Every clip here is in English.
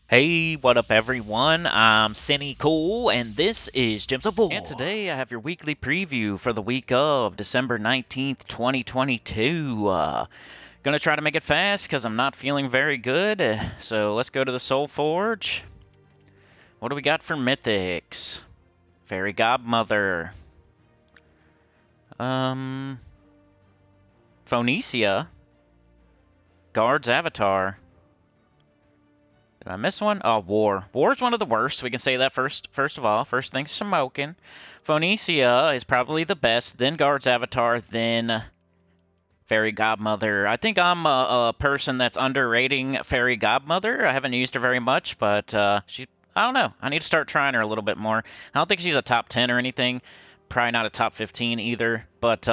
Hey, what up, everyone? I'm Sinnycool, and this is Gems of War. And today I have your weekly preview for the week of December 19th, 2022. Gonna try to make it fast because I'm not feeling very good. So let's go to the Soulforge. What do we got for mythics? Fairy Godmother. Phoenicia. Guard's Avatar. Did I miss one? Oh, War. War's one of the worst. We can say that first of all. First thing, smoking. Phoenicia is probably the best. Then Guard's Avatar. Then Fairy Godmother. I think I'm a person that's underrating Fairy Godmother. I haven't used her very much, but she. I don't know. I need to start trying her a little bit more. I don't think she's a top 10 or anything. Probably not a top 15 either. But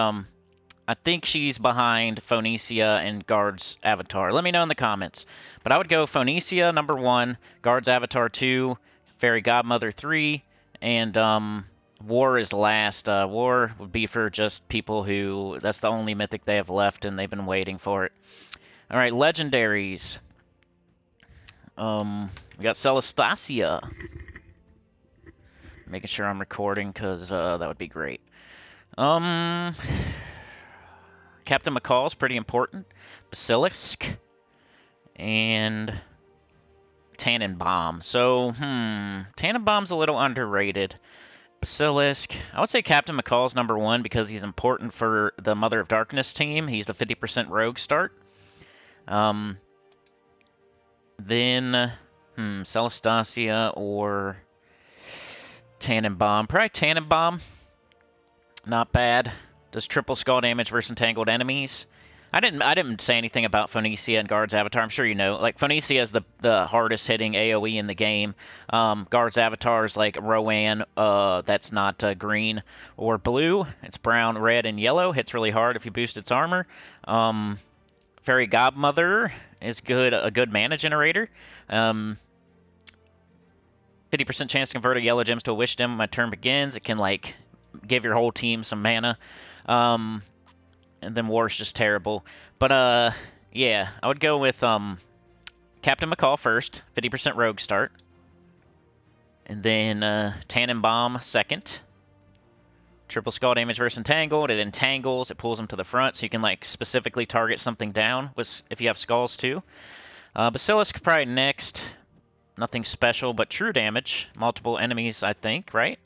I think she's behind Phoenicia and Guard's Avatar. Let me know in the comments. But I would go Phoenicia number 1, Guard's Avatar 2, Fairy Godmother 3, and War is last. War would be for just people who, that's the only mythic they have left and they've been waiting for it. Alright, legendaries. We got Celestacia. Making sure I'm recording because that would be great. Captain McCall's pretty important. Basilisk. And Tannenbaum. So, Tannenbaum's a little underrated. Basilisk. I would say Captain McCall's number 1 because he's important for the Mother of Darkness team. He's the 50% rogue start. Then, Celestacia or Tannenbaum. Probably Tannenbaum. Not bad. Does triple skull damage versus entangled enemies. I didn't say anything about Phoenicia and Guard's Avatar. I'm sure you know. Like, Phoenicia is the hardest hitting AoE in the game. Guard's Avatar is like Rowan, that's not green or blue. It's brown, red, and yellow. Hits really hard if you boost its armor. Fairy Godmother is a good mana generator. 50% chance to convert a yellow gems to a wish gem when my turn begins. It can, like, give your whole team some mana. And then War's just terrible. But, yeah, I would go with Captain McCall first, 50% rogue start. And then Tannenbaum second. Triple skull damage versus entangled. It entangles, it pulls them to the front, so you can, like, specifically target something down if you have skulls too. Basilisk probably next. Nothing special, but true damage. Multiple enemies, I think, right?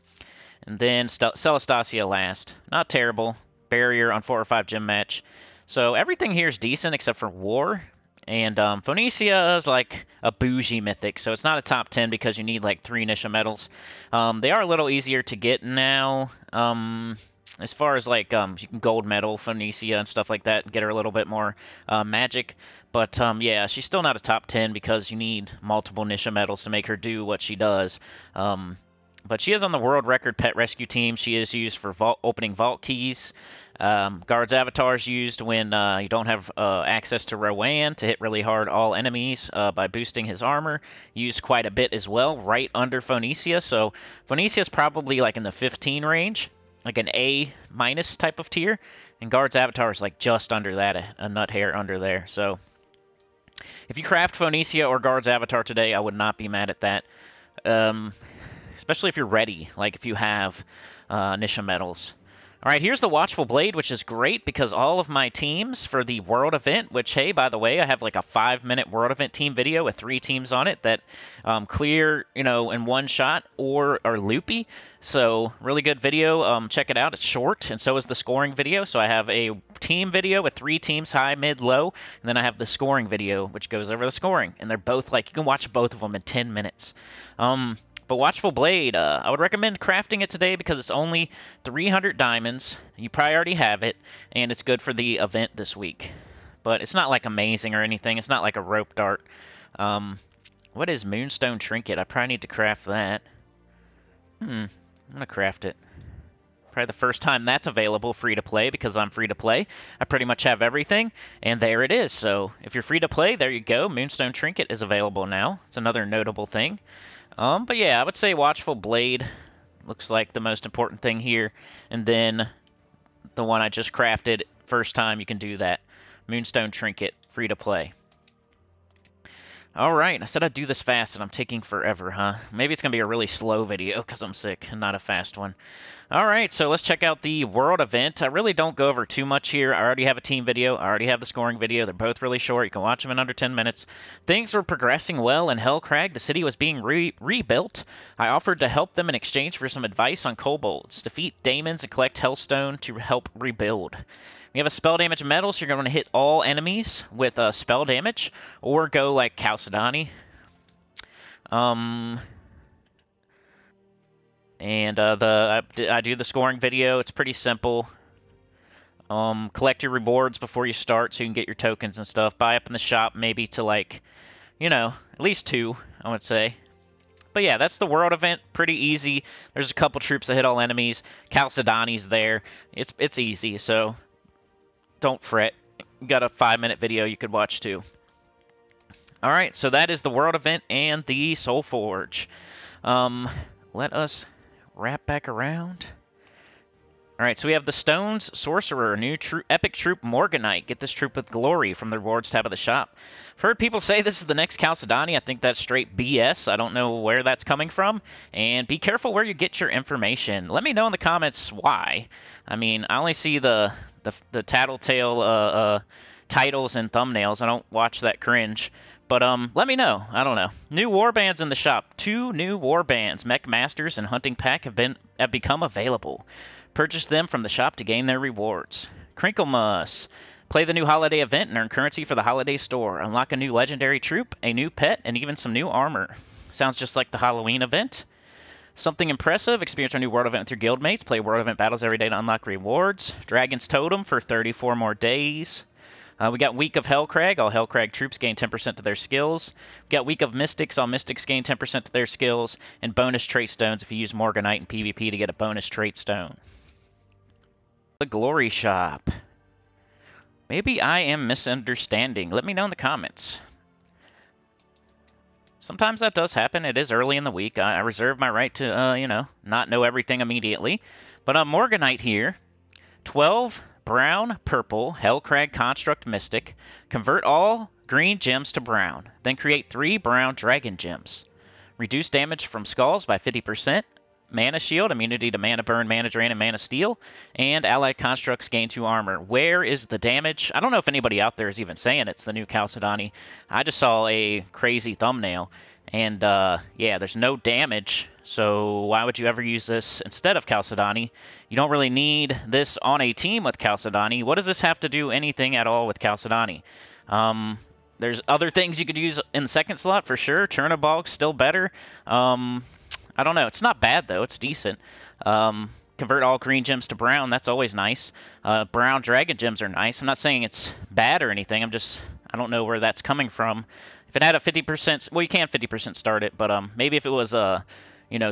And then Celestacia last. Not terrible. Barrier on 4 or 5 gem match. So everything here is decent except for War. And Phoenicia is like a bougie mythic, so it's not a top 10 because you need like 3 Nisha medals. They are a little easier to get now. As far as like, you can gold medal Phoenicia and stuff like that and get her a little bit more magic. But yeah, she's still not a top 10 because you need multiple Nisha medals to make her do what she does. But she is on the world record pet rescue team. She is used for opening vault keys. Guard's Avatar is used when you don't have access to Rowan to hit really hard all enemies by boosting his armor. Used quite a bit as well, right under Phoenicia. So Phoenicia is probably like in the 15 range, like an A- type of tier. And Guard's Avatar is like just under that, a nut hair under there. So if you craft Phoenicia or Guard's Avatar today, I would not be mad at that. Especially if you're ready, like if you have Nisha medals. Alright, here's the Watchful Blade, which is great because all of my teams for the World Event, which, hey, by the way, I have like a 5-minute World Event team video with 3 teams on it that clear, you know, in one shot or are loopy. So, really good video. Check it out. It's short, and so is the scoring video. So I have a team video with 3 teams, high, mid, low, and then I have the scoring video, which goes over the scoring. And they're both like, you can watch both of them in 10 minutes. But Watchful Blade, I would recommend crafting it today because it's only 300 diamonds. You probably already have it, and it's good for the event this week. But it's not like amazing or anything. It's not like a rope dart. What is Moonstone Trinket? I probably need to craft that. I'm going to craft it. Probably the first time that's available free to play because I'm free to play. I pretty much have everything, and there it is. So if you're free to play, there you go. Moonstone Trinket is available now. It's another notable thing. But yeah, I would say Watchful Blade looks like the most important thing here. And then the one I just crafted, first time you can do that. Moonstone Trinket, free to play. Alright, I said I'd do this fast, and I'm taking forever, huh? Maybe it's going to be a really slow video, because I'm sick, and not a fast one. Alright, so let's check out the World event. I really don't go over too much here. I already have a team video. I already have the scoring video. They're both really short. You can watch them in under 10 minutes. Things were progressing well in Hellcrag. The city was being rebuilt. I offered to help them in exchange for some advice on kobolds. Defeat daemons and collect Hellstone to help rebuild. We have a spell damage medal, so you're going to hit all enemies with spell damage, or go like Chalcedony. I do the scoring video. It's pretty simple. Collect your rewards before you start so you can get your tokens and stuff. Buy up in the shop maybe to like, at least 2, I would say. But yeah, that's the World event. Pretty easy. There's a couple troops that hit all enemies. Chalcedony's there. It's easy, so don't fret. Got a 5-minute video you could watch too. Alright, so that is the World event and the Soulforge. Let us wrap back around. Alright, so we have the Stones Sorcerer, new epic troop Morganite. Get this troop with glory from the rewards tab of the shop. I've heard people say this is the next Chalcedony. I think that's straight BS. I don't know where that's coming from. And be careful where you get your information. Let me know in the comments why. I mean, I only see the tattletale titles and thumbnails. I don't watch that cringe. But let me know. I don't know. New warbands in the shop. 2 new warbands, Mech Masters and Hunting Pack, have become available. Purchase them from the shop to gain their rewards. KRINKLEMAS. Play the new holiday event and earn currency for the holiday store. Unlock a new legendary troop, a new pet, and even some new armor. Sounds just like the Halloween event. Something impressive. Experience our new World event with your guildmates. Play World event battles every day to unlock rewards. Dragon's Totem for 34 more days. We got Week of Hellcrag. All Hellcrag troops gain 10% to their skills. We got Week of Mystics. All Mystics gain 10% to their skills. And bonus trait stones if you use Morganite in PvP to get a bonus trait stone. The Glory Shop. Maybe I am misunderstanding. Let me know in the comments. Sometimes that does happen. It is early in the week. I reserve my right to, not know everything immediately. But Morganite here. 12... brown, purple, Hellcrag Construct Mystic. Convert all green gems to brown. Then create 3 brown dragon gems. Reduce damage from skulls by 50%. Mana shield, immunity to mana burn, mana drain, and mana steal. And allied constructs gain 2 armor. Where is the damage? I don't know if anybody out there is even saying it's the new Chalcedony. I just saw a crazy thumbnail. And, yeah, there's no damage, so why would you ever use this instead of Chalcedony? You don't really need this on a team with Chalcedony. What does this have to do anything at all with Chalcedony? There's other things you could use in the second slot, for sure. Chernobog's still better. I don't know. It's not bad, though. It's decent. Convert all green gems to brown. That's always nice. Brown dragon gems are nice. I'm not saying it's bad or anything. I don't know where that's coming from. If it had a 50%, well, you can 50% start it, but maybe if it was,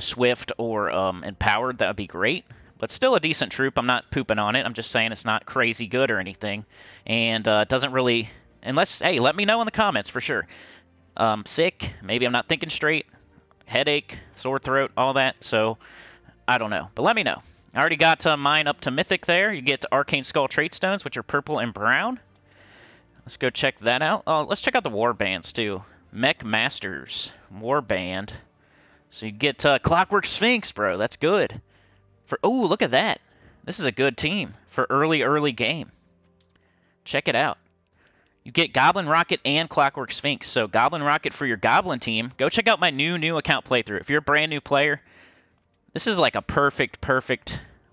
swift or empowered, that would be great. But still a decent troop. I'm not pooping on it. I'm just saying it's not crazy good or anything. And it doesn't really, unless, hey, let me know in the comments for sure. Sick, maybe I'm not thinking straight, headache, sore throat, all that. So I don't know, but let me know. I already got mine up to Mythic there. You get Arcane Skull Trait Stones, which are purple and brown. Let's go check that out. Oh, let's check out the Warbands, too. Mech Masters. Warband. So you get Clockwork Sphinx, bro. That's good. Oh, look at that. This is a good team for early game. Check it out. You get Goblin Rocket and Clockwork Sphinx. So Goblin Rocket for your Goblin team. Go check out my new account playthrough. If you're a brand new player, this is like a perfect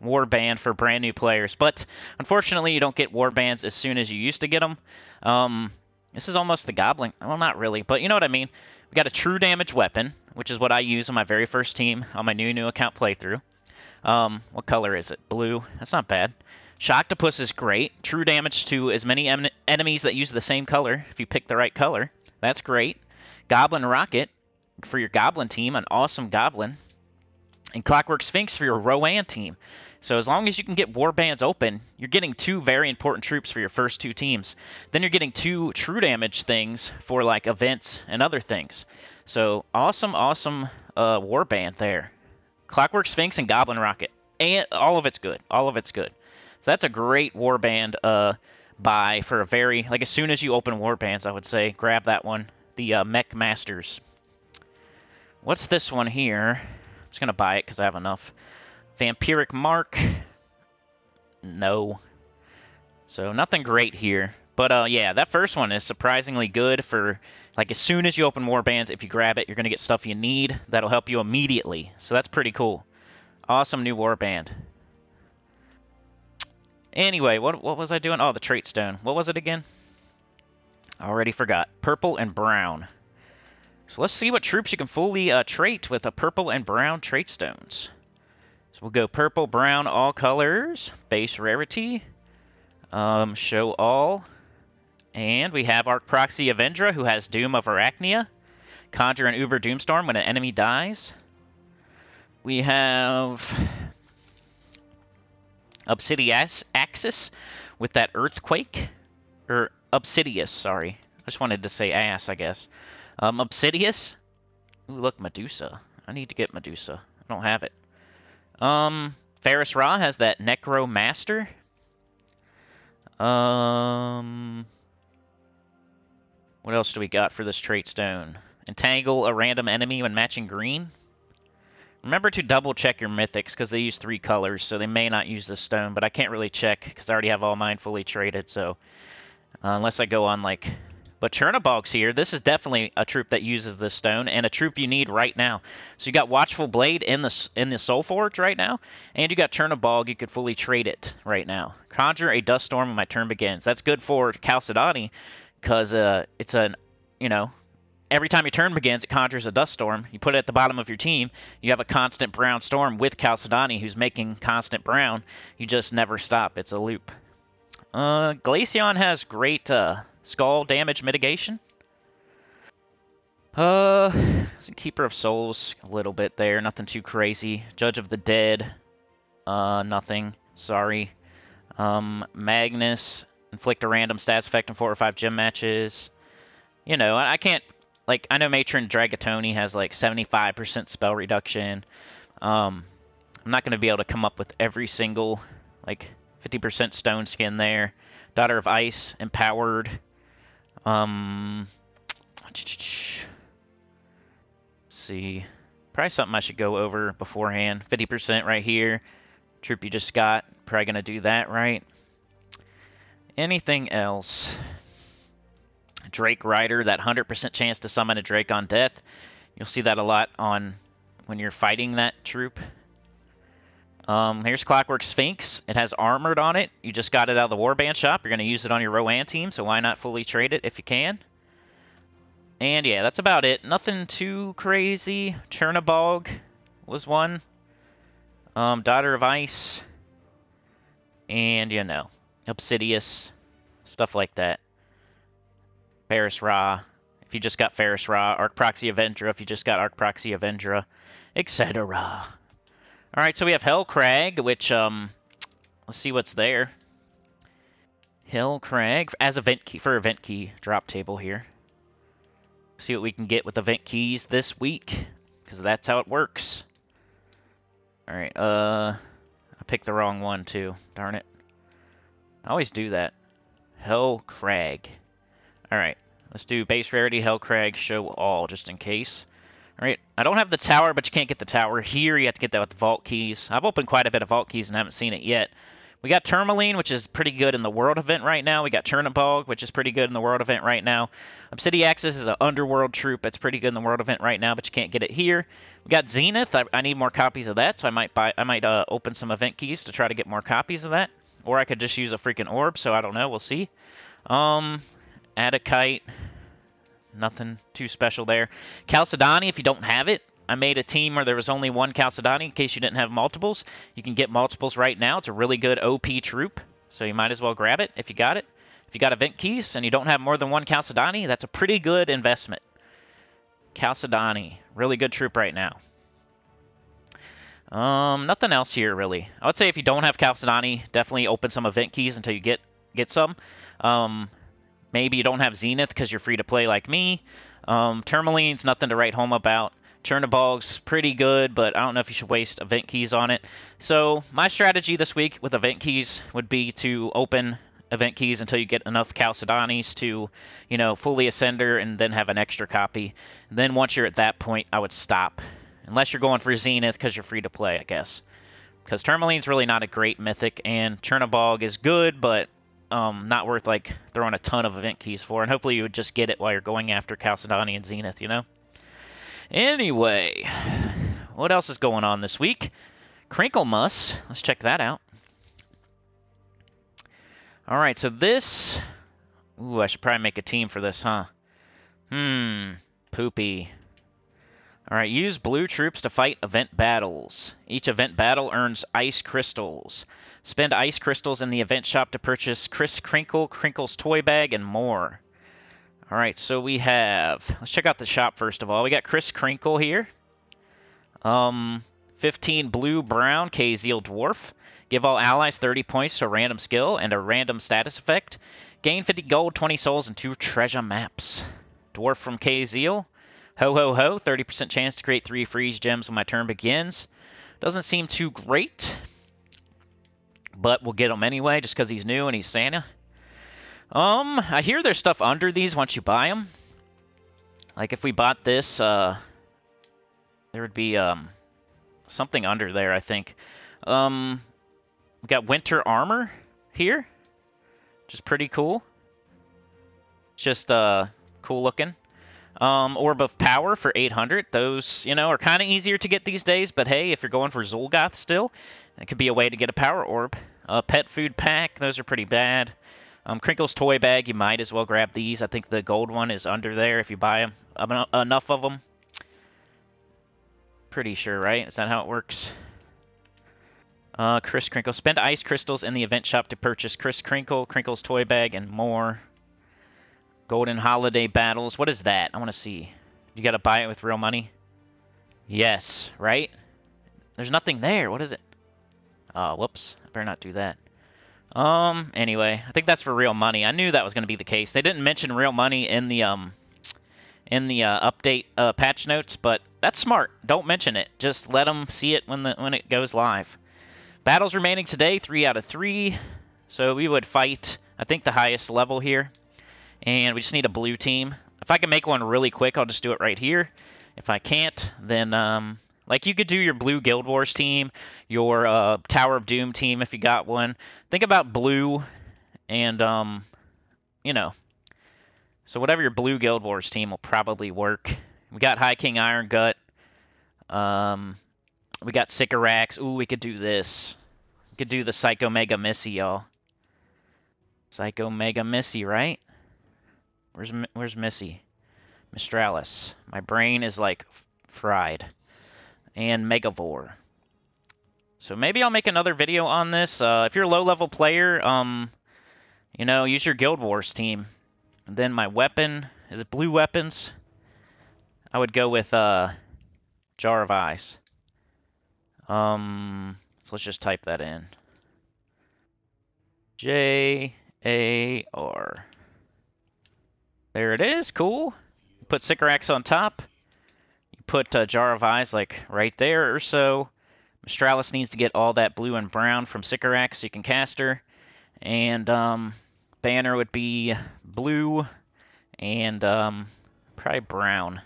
warband for brand new players. But unfortunately, you don't get warbands as soon as you used to get them. This is almost the Goblin. Well, not really, but you know what I mean. We got a true damage weapon, which is what I use on my very first team on my new account playthrough. What color is it? Blue. That's not bad. Shocktopus is great. True damage to as many enemies that use the same color, if you pick the right color. That's great. Goblin Rocket for your Goblin team, an awesome Goblin. And Clockwork Sphinx for your Rowan team. So as long as you can get warbands open, you're getting 2 very important troops for your first 2 teams. Then you're getting 2 true damage things for like events and other things. So awesome warband there. Clockwork Sphinx and Goblin Rocket. And all of it's good. All of it's good. So that's a great warband buy for a very, like as soon as you open warbands, I would say grab that one. the Mech Masters. What's this one here? I'm just going to buy it because I have enough. Vampiric Mark. No. So nothing great here. But yeah, that first one is surprisingly good for, like, as soon as you open Warbands, if you grab it, you're going to get stuff you need. That'll help you immediately. So that's pretty cool. Awesome new Warband. Anyway, what was I doing? Oh, the trait stone. What was it again? I already forgot. Purple and brown. So let's see what troops you can fully trait with a purple and brown trait stones. So we'll go purple, brown, all colors, base rarity, show all, and we have Arc Proxy Avendra, who has Doom of Arachnia, Conjure an Uber Doomstorm when an enemy dies. We have Obsidious Axis with that Earthquake, or Obsidious, sorry. I just wanted to say ass, I guess. Obsidious. Ooh, look, Medusa. I need to get Medusa. I don't have it. Ferris Ra has that Necro Master. What else do we got for this trait stone? Entangle a random enemy when matching green. Remember to double check your mythics because they use 3 colors, so they may not use this stone, but I can't really check because I already have all mine fully traded, so unless I go on like... But Chernobog's here. This is definitely a troop that uses this stone, and a troop you need right now. So you got Watchful Blade in the Soulforge right now, and you got Chernobog. You could fully trade it right now. Conjure a Dust Storm when my turn begins. That's good for Chalcedony, because it's an, you know, every time your turn begins, it conjures a Dust Storm. You put it at the bottom of your team. You have a constant brown storm with Chalcedony, who's making constant brown. You just never stop. It's a loop. Glaceon has great skull damage mitigation. Keeper of Souls, a little bit there. Nothing too crazy. Judge of the Dead, nothing. Sorry. Magnus, inflict a random stats effect in 4 or 5 gym matches. You know, I can't... Like, I know Matron Dragatoni has, like, 75% spell reduction. I'm not going to be able to come up with every single, like, 50% stone skin there. Daughter of Ice, empowered. Let's see. Probably something I should go over beforehand. 50% right here. Troop you just got. Probably going to do that, right? Anything else? Drake Rider, that 100% chance to summon a Drake on death. You'll see that a lot on when you're fighting that troop. Here's Clockwork Sphinx. It has Armored on it. You just got it out of the Warband shop. You're going to use it on your Rowan team, so why not fully trade it if you can? And yeah, that's about it. Nothing too crazy. Chernobog was one. Daughter of Ice. And, you know, Obsidious. Stuff like that. Ferris Ra, if you just got Ferris Ra. Arc Proxy Avendra, if you just got Arc Proxy Avendra, etc. Alright, so we have Hellcrag, which, let's see what's there. Hellcrag, as event key, for event key drop table here. See what we can get with event keys this week, because that's how it works. Alright, I picked the wrong one, too. Darn it. I always do that. Hellcrag. Alright, let's do base rarity, Hellcrag, show all, just in case. Alright, I don't have the tower, but you can't get the tower here. You have to get that with the vault keys. I've opened quite a bit of vault keys and haven't seen it yet. We got Tourmaline, which is pretty good in the world event right now. We got Chernobog, which is pretty good in the world event right now. Obsidiaxis is an underworld troop that's pretty good in the world event right now, but you can't get it here. We got Zenith. I need more copies of that, so I might open some event keys to try to get more copies of that. Or I could just use a freaking orb, so I don't know. We'll see. Adakite. Nothing too special there. Chalcedony, if you don't have it, I made a team where there was only one Chalcedony in case you didn't have multiples. You can get multiples right now. It's a really good OP troop, so you might as well grab it if you got it. If you got event keys and you don't have more than one Chalcedony, that's a pretty good investment. Chalcedony, really good troop right now. Nothing else here, really. I would say if you don't have Chalcedony, definitely open some event keys until you get some. Maybe you don't have Zenith because you're free to play like me. Tourmaline's nothing to write home about. Chernobog's pretty good, but I don't know if you should waste event keys on it. So my strategy this week with event keys would be to open event keys until you get enough Chalcedonies to, you know, fully Ascender and then have an extra copy. And then once you're at that point, I would stop. Unless you're going for Zenith because you're free to play, I guess. Because Tourmaline's really not a great mythic, and Chernobog is good, but not worth like throwing a ton of event keys for. And hopefully you would just get it while you're going after Chalcedony and Zenith, you know? Anyway, what else is going on this week? KRINKLEMAS. Let's check that out. Alright, so this... Ooh, I should probably make a team for this, huh? Poopy. Alright, use blue troops to fight event battles. Each event battle earns ice crystals. Spend ice crystals in the event shop to purchase Krinkle, Krinkles toy bag, and more. Alright, so we have... Let's check out the shop first of all. We got Krinkle here. 15 blue-brown K-Zeal Dwarf. Give all allies 30 points to a random skill and a random status effect. Gain 50 gold, 20 souls, and 2 treasure maps. Dwarf from K-Zeal. Ho ho ho, 30% chance to create 3 freeze gems when my turn begins. Doesn't seem too great, but we'll get him anyway just because he's new and he's Santa. I hear there's stuff under these once you buy them. Like if we bought this, there would be something under there, I think. We got winter armor here, which is pretty cool. Just cool looking. Orb of Power for 800. Those, you know, are kind of easier to get these days, but hey, if you're going for Zul'Goth still, it could be a way to get a Power Orb. Pet Food Pack, those are pretty bad. Krinkles Toy Bag, you might as well grab these. I think the gold one is under there if you buy them, enough of them. Pretty sure, right? Is that how it works? Krinkle. Spend ice crystals in the event shop to purchase Krinkle, Krinkles Toy Bag, and more. Golden Holiday Battles. What is that? I want to see. You got to buy it with real money? Yes, right? There's nothing there. What is it? Oh, whoops. I better not do that. Anyway, I think that's for real money. I knew that was going to be the case. They didn't mention real money in the update patch notes, but that's smart. Don't mention it. Just let them see it when it goes live. Battles remaining today, 3 out of 3. So we would fight, I think, the highest level here. And we just need a blue team. If I can make one really quick, I'll just do it right here. If I can't, then, like, you could do your blue Guild Wars team, your Tower of Doom team if you got one. Think about blue and, you know. So whatever your blue Guild Wars team will probably work. We got High King Iron Gut. We got Sycorax. Ooh, we could do this. We could do the Psycho Mega Missy, y'all. Psycho Mega Missy, right? Where's Missy? Mistralis. My brain is like fried. And Megavore. So maybe I'll make another video on this. If you're a low-level player, you know, use your Guild Wars team. And then my weapon, is it blue weapons? I would go with Jar of Ice. So let's just type that in. J-A-R. There it is. Cool. You put Sycorax on top. You put Jar of Eyes like right there or so. Mistralis needs to get all that blue and brown from Sycorax so you can cast her. And banner would be blue and probably brown.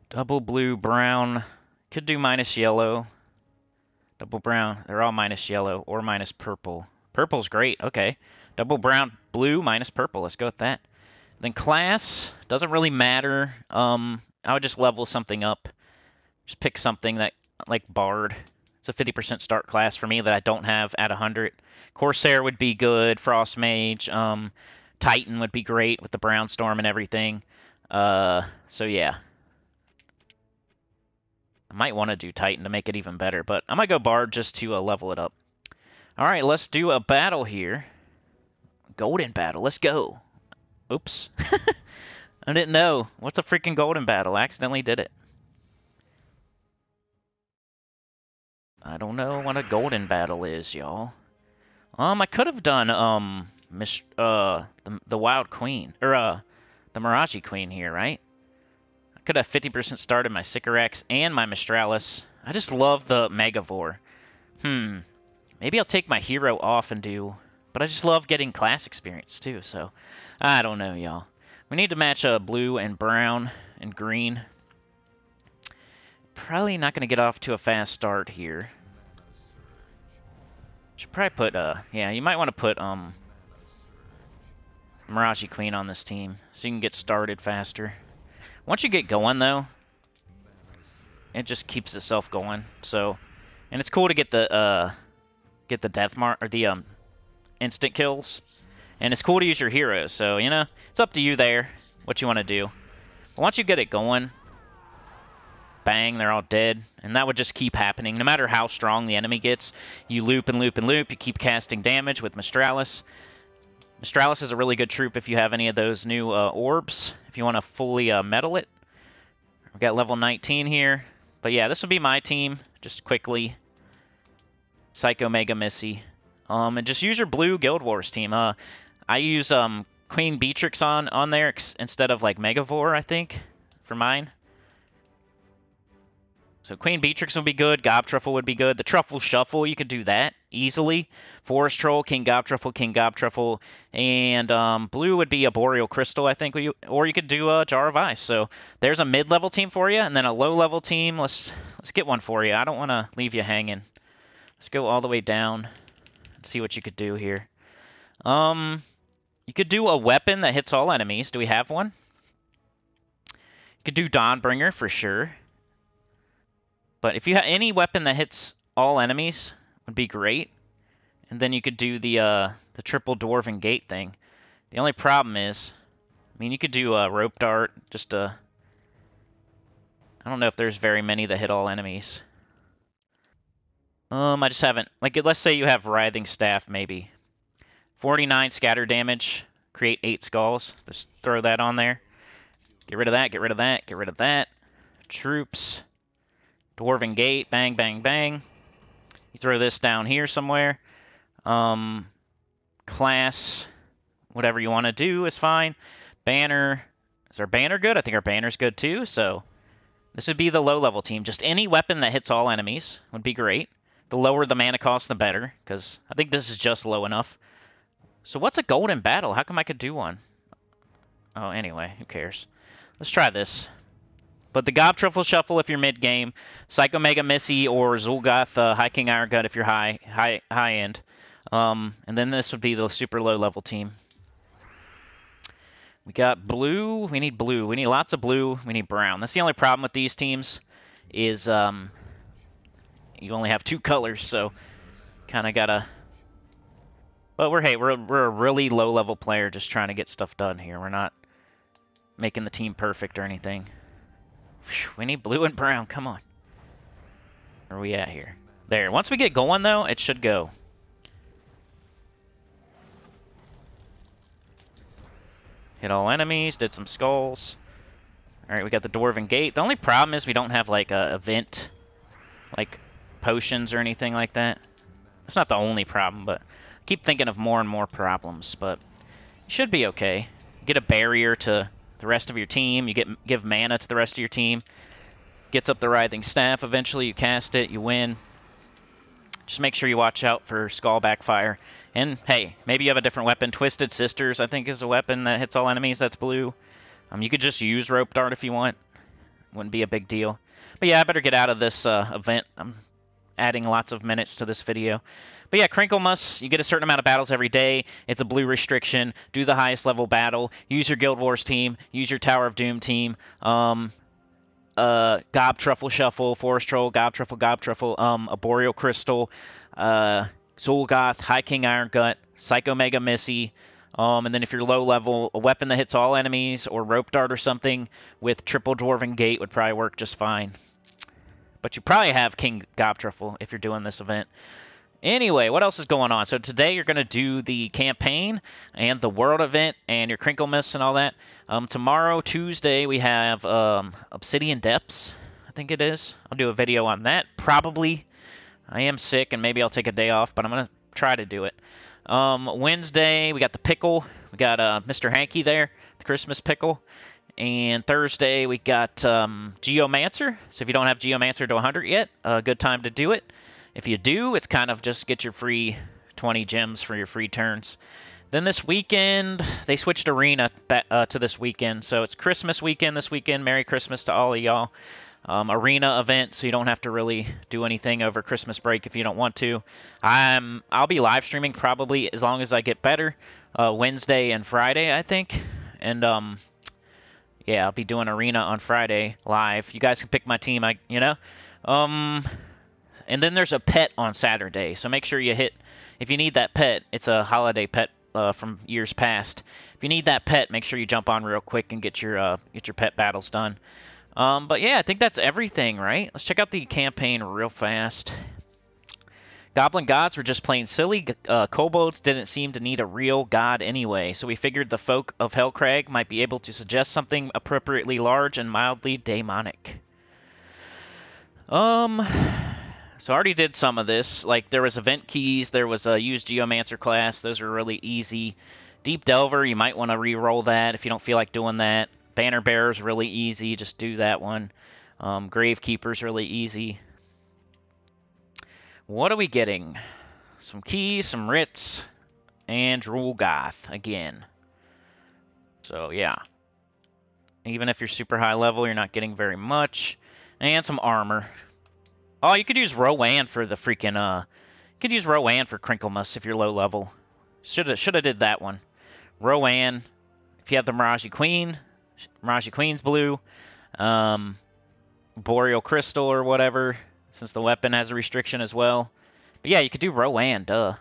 Double blue, brown. Could do minus yellow. Double brown. They're all minus yellow or minus purple. Purple's great. Okay. Double brown, blue, minus purple. Let's go with that. Then class. Doesn't really matter. I would just level something up. Just pick something that, like Bard. It's a 50% start class for me that I don't have at 100. Corsair would be good. Frost Mage. Titan would be great with the Brown Storm and everything. So yeah. I might want to do Titan to make it even better, but I'm going to go Bard just to level it up. Alright, let's do a battle here. Golden battle, let's go. Oops. I didn't know. What's a freaking golden battle? I accidentally did it. I don't know what a golden battle is, y'all. I could have done, the Wild Queen, or, the Mirage Queen here, right? I could have 50% started my Sycorax and my Mistralis. I just love the Megavore. Maybe I'll take my hero off and do But I just love getting class experience, too, so I don't know, y'all. We need to match blue and brown and green. Probably not going to get off to a fast start here. Should probably put, yeah, you might want to put, Mirage Queen on this team so you can get started faster. Once you get going, though, it just keeps itself going, so... And it's cool to get the death mark, or the, instant kills. And it's cool to use your heroes, so, you know, it's up to you there, what you want to do. But once you get it going, bang, they're all dead. And that would just keep happening. No matter how strong the enemy gets, you loop and loop and loop. You keep casting damage with Mistralis. Mistralis is a really good troop if you have any of those new orbs, if you want to fully metal it. We've got level 19 here. But yeah, this would be my team, just quickly. Psycho Mega Missy. And just use your blue Guild Wars team. I use Queen Beatrix on there instead of like Megavore, I think, for mine. So Queen Beatrix would be good. Gobtruffle would be good. The Truffle Shuffle, you could do that easily. Forest Troll, King Gobtruffle, and blue would be a Boreal Crystal, I think, or you could do a Jar of Ice. So there's a mid-level team for you, and then a low-level team. Let's get one for you. I don't want to leave you hanging. Let's go all the way down and see what you could do here. You could do a weapon that hits all enemies. Do we have one? You could do Dawnbringer for sure. But if you have any weapon that hits all enemies, would be great. And then you could do the triple Dwarven Gate thing. The only problem is, I mean, you could do a Rope Dart, just I don't know if there's very many that hit all enemies. I just haven't, like, let's say you have Writhing Staff, maybe. 49 scatter damage, create 8 skulls. Just throw that on there. Get rid of that, get rid of that, get rid of that. Troops. Dwarven Gate, bang, bang, bang. You throw this down here somewhere. Class, whatever you want to do is fine. Banner, is our banner good? I think our banner's good too, so this would be the low-level team. Just any weapon that hits all enemies would be great. The lower the mana cost, the better, because I think this is just low enough. So what's a golden battle? How come I could do one? Oh, anyway, who cares? Let's try this. But the Gobtruffle Shuffle if you're mid-game, Psycho Mega Missy or Zul'Goth High King Irongut if you're high end. And then this would be the super low-level team. We got blue. We need blue. We need lots of blue. We need brown. That's the only problem with these teams is you only have 2 colors, so kind of gotta... But we're a really low-level player just trying to get stuff done here. We're not making the team perfect or anything. We need blue and brown. Come on. Where are we at here? There. Once we get going, though, it should go. Hit all enemies. Did some skulls. Alright, we got the Dwarven Gate. The only problem is we don't have, like, a event, like, potions or anything like that. That's not the only problem, but I keep thinking of more and more problems. But you should be okay. Get a barrier to... the rest of your team, you give mana to the rest of your team. Gets up the Writhing Staff, eventually you cast it, you win. Just make sure you watch out for Skull Backfire. And hey, maybe you have a different weapon. Twisted Sisters, I think, is a weapon that hits all enemies that's blue. You could just use Rope Dart if you want. Wouldn't be a big deal. But yeah, I better get out of this event. I'm adding lots of minutes to this video. But yeah, Krinklemas, you get a certain amount of battles every day. It's a blue restriction. Do the highest level battle. Use your Guild Wars team. Use your Tower of Doom team. Gobtruffle Shuffle, Forest Troll, Gobtruffle, a Boreal Crystal, Zul'Goth, High King Irongut, Psycho Mega Missy, and then if you're low level, a weapon that hits all enemies, or Rope Dart or something with triple Dwarven Gate would probably work just fine. But you probably have King Gobtruffle if you're doing this event. Anyway, what else is going on? So today you're going to do the campaign and the world event and your Krinklemas and all that. Tomorrow, Tuesday, we have Obsidian Depths, I think it is. I'll do a video on that, probably. I am sick, and maybe I'll take a day off, but I'm going to try to do it. Wednesday, we got the Pickle. We got Mr. Hanky there, the Christmas Pickle. And Thursday, we got Geomancer. So if you don't have Geomancer to 100 yet, a good time to do it. If you do, it's kind of just get your free 20 gems for your free turns. Then this weekend, they switched arena to this weekend. So it's Christmas weekend this weekend. Merry Christmas to all of y'all. Arena event, so you don't have to really do anything over Christmas break if you don't want to. I'll be live streaming probably as long as I get better. Wednesday and Friday, I think. And yeah, I'll be doing arena on Friday live. You guys can pick my team, and then there's a pet on Saturday, so make sure you hit. If you need that pet, it's a holiday pet from years past. If you need that pet, make sure you jump on real quick and get your pet battles done. But yeah, I think that's everything, right? Let's check out the campaign real fast. Goblin gods were just plain silly. Kobolds didn't seem to need a real god anyway, so we figured the folk of Hellcrag might be able to suggest something appropriately large and mildly demonic. So I already did some of this. Like, there was event keys, there was a use Geomancer class. Those are really easy. Deep Delver, you might want to re-roll that if you don't feel like doing that. Banner Bearer's really easy, just do that one. Gravekeeper's really easy. What are we getting? Some keys, some writs, and Drulgoth again. So, yeah. Even if you're super high level, you're not getting very much. And some armor. Oh, you could use Rowan for the freaking, you could use Rowan for Krinklemas if you're low level. Shoulda did that one. Rowan, if you have the Miraji Queen's blue. Boreal Crystal or whatever, since the weapon has a restriction as well. But yeah, you could do Rowan, duh.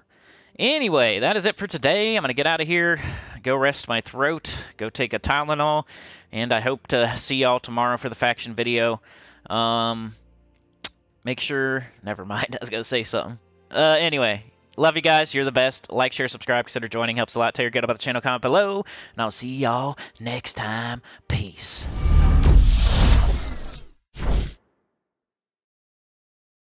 Anyway, that is it for today. I'm going to get out of here, go rest my throat, go take a Tylenol, and I hope to see y'all tomorrow for the faction video. Make sure... Never mind, I was going to say something. Anyway, love you guys. You're the best. Like, share, subscribe, consider joining. Helps a lot. Tell your good about the channel, comment below. And I'll see y'all next time. Peace.